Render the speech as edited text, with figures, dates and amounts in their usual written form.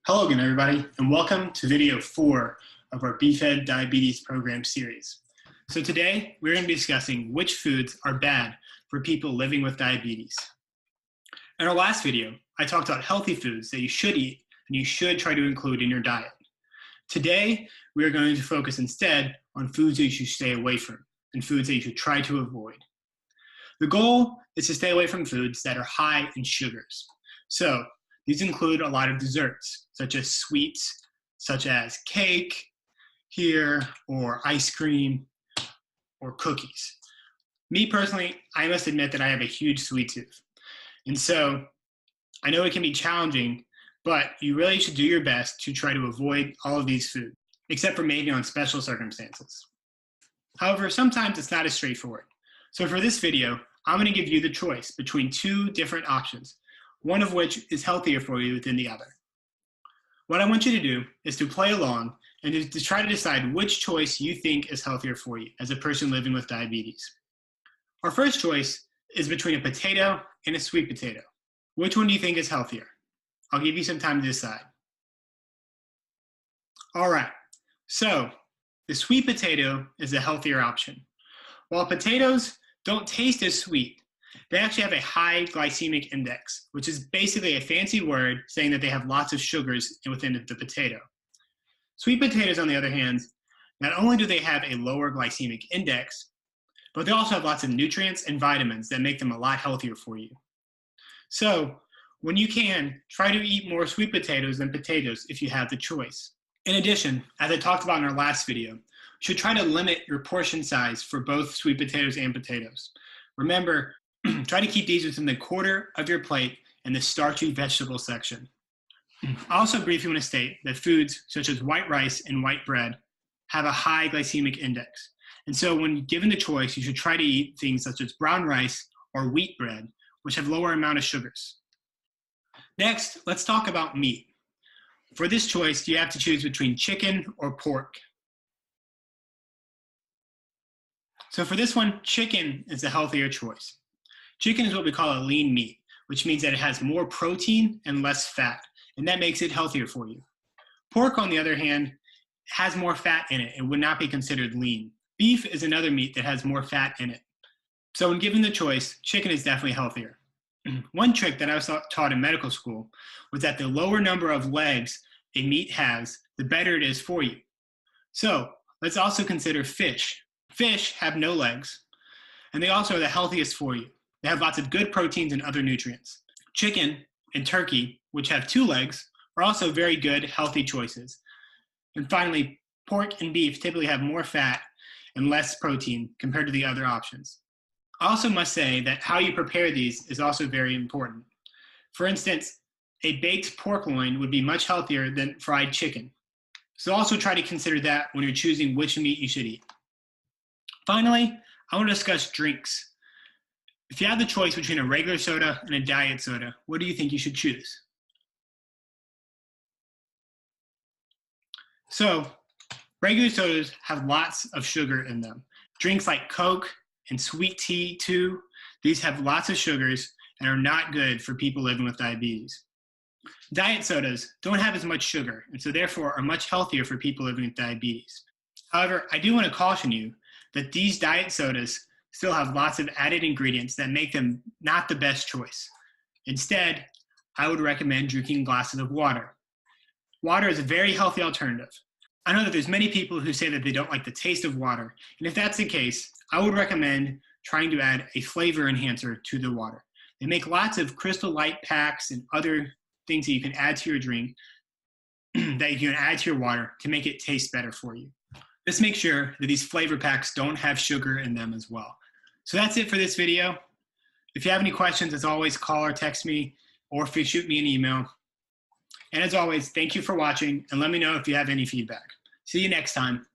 Hello again, everybody, and welcome to video 4 of our BeefEd Diabetes Program series. So today, we're going to be discussing which foods are bad for people living with diabetes. In our last video, I talked about healthy foods that you should eat and you should try to include in your diet. Today, we are going to focus instead on foods that you should stay away from and foods that you should try to avoid. The goal is to stay away from foods that are high in sugars. So, these include a lot of desserts, such as sweets, such as cake here, or ice cream, or cookies. Me personally, I must admit that I have a huge sweet tooth. And so I know it can be challenging, but you really should do your best to try to avoid all of these foods, except for maybe on special circumstances. However, sometimes it's not as straightforward. So for this video, I'm going to give you the choice between two different options, one of which is healthier for you than the other. What I want you to do is to play along and to try to decide which choice you think is healthier for you as a person living with diabetes. Our first choice is between a potato and a sweet potato. Which one do you think is healthier? I'll give you some time to decide. All right, so the sweet potato is the healthier option. While potatoes don't taste as sweet, they actually have a high glycemic index, which is basically a fancy word saying that they have lots of sugars within the potato. Sweet potatoes, on the other hand, not only do they have a lower glycemic index, but they also have lots of nutrients and vitamins that make them a lot healthier for you. So, when you can, try to eat more sweet potatoes than potatoes if you have the choice. In addition, as I talked about in our last video, you should try to limit your portion size for both sweet potatoes and potatoes. Remember, try to keep these within the quarter of your plate in the starchy vegetable section. I also briefly want to state that foods such as white rice and white bread have a high glycemic index. And so when given the choice, you should try to eat things such as brown rice or wheat bread, which have lower amount of sugars. Next, let's talk about meat. For this choice, you have to choose between chicken or pork. So for this one, chicken is the healthier choice. Chicken is what we call a lean meat, which means that it has more protein and less fat, and that makes it healthier for you. Pork, on the other hand, has more fat in it and would not be considered lean. Beef is another meat that has more fat in it. So when given the choice, chicken is definitely healthier. One trick that I was taught in medical school was that the lower number of legs a meat has, the better it is for you. So let's also consider fish. Fish have no legs, and they also are the healthiest for you. They have lots of good proteins and other nutrients. Chicken and turkey, which have 2 legs, are also very good, healthy choices. And finally, pork and beef typically have more fat and less protein compared to the other options. I also must say that how you prepare these is also very important. For instance, a baked pork loin would be much healthier than fried chicken. So also try to consider that when you're choosing which meat you should eat. Finally, I want to discuss drinks. If you have the choice between a regular soda and a diet soda, what do you think you should choose? So, regular sodas have lots of sugar in them. Drinks like Coke and sweet tea too, these have lots of sugars and are not good for people living with diabetes. Diet sodas don't have as much sugar and so therefore are much healthier for people living with diabetes. However, I do want to caution you that these diet sodas still have lots of added ingredients that make them not the best choice. Instead, I would recommend drinking glasses of water. Water is a very healthy alternative. I know that there's many people who say that they don't like the taste of water, and if that's the case, I would recommend trying to add a flavor enhancer to the water. They make lots of Crystal Light packs and other things that you can add to your drink that you can add to your water to make it taste better for you. Just make sure that these flavor packs don't have sugar in them as well. So that's it for this video. If you have any questions, as always, call or text me, or shoot me an email. And as always, thank you for watching, and let me know if you have any feedback. See you next time.